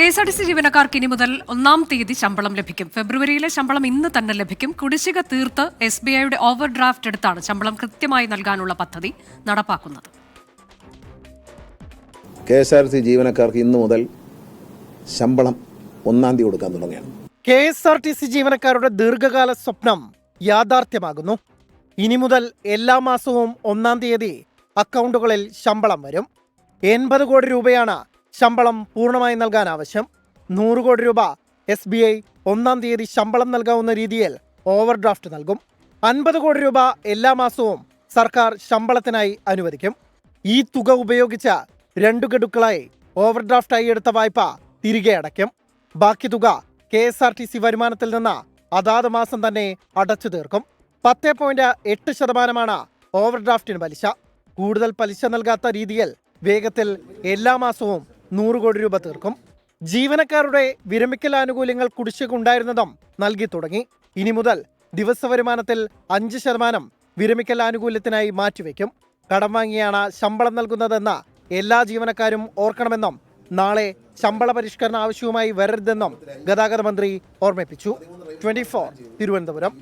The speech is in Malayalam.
KSRTC ജീവനക്കാർക്ക് ഇനി മുതൽ 1-ാം തീയതി ശമ്പളം ലഭിക്കും. ഫെബ്രുവരിയിലെ ശമ്പളം ഇന്ന് തന്നെ ലഭിക്കും. കുടിശ്ശിക തീർത്ത് SBIയുടെ ഓവർ ഡ്രാഫ്റ്റ് എടുത്താണ് ശമ്പളം കൃത്യമായി നൽകാനുള്ള പദ്ധതി നടപ്പാക്കുന്നത്. KSRTC ജീവനക്കാർക്ക് ഇന്നു മുതൽ ശമ്പളം 1-ാം തീയതി കൊടുക്കാൻ തുടങ്ങിയാണ്. KSRTC ജീവനക്കാരുടെ ദീർഘകാല സ്വപ്നം യാഥാർത്ഥ്യമാകുന്നു. ഇനി മുതൽ എല്ലാ മാസവും 1-ാം തീയതി അക്കൗണ്ടുകളിൽ ശമ്പളം വരും. 80 കോടി രൂപയാണ് ശമ്പളം പൂർണ്ണമായി നൽകാൻ ആവശ്യം. 100 കോടി രൂപ SBI 1-ാം തീയതി ശമ്പളം നൽകാവുന്ന രീതിയിൽ ഓവർ ഡ്രാഫ്റ്റ് നൽകും. 50 കോടി രൂപ എല്ലാ മാസവും സർക്കാർ ശമ്പളത്തിനായി അനുവദിക്കും. ഈ തുക ഉപയോഗിച്ച് 2 ഗഡുക്കളായി ഓവർ ഡ്രാഫ്റ്റായി എടുത്ത വായ്പ തിരികെ അടയ്ക്കും. ബാക്കി തുക KSRTC വരുമാനത്തിൽ നിന്ന് അതാത് മാസം തന്നെ അടച്ചു തീർക്കും. 10.8% ഓവർ ഡ്രാഫ്റ്റിന് പലിശ. കൂടുതൽ പലിശ നൽകാത്ത രീതിയിൽ വേഗത്തിൽ എല്ലാ മാസവും 100 കോടി രൂപ തീർക്കും. ജീവനക്കാരുടെ വിരമിക്കൽ ആനുകൂല്യങ്ങൾ കുടിശ്ശിക ഉണ്ടായിരുന്നതും നൽകി തുടങ്ങി. ഇനി മുതൽ ദിവസ വരുമാനത്തിൽ 5% വിരമിക്കൽ ആനുകൂല്യത്തിനായി മാറ്റിവെക്കും. കടം വാങ്ങിയാണ് ശമ്പളം നൽകുന്നതെന്ന് എല്ലാ ജീവനക്കാരും ഓർക്കണമെന്നും നാളെ ശമ്പള പരിഷ്കരണ ആവശ്യവുമായി വരരുതെന്നും ഗതാഗത മന്ത്രി ഓർമ്മിപ്പിച്ചു. 24 തിരുവനന്തപുരം.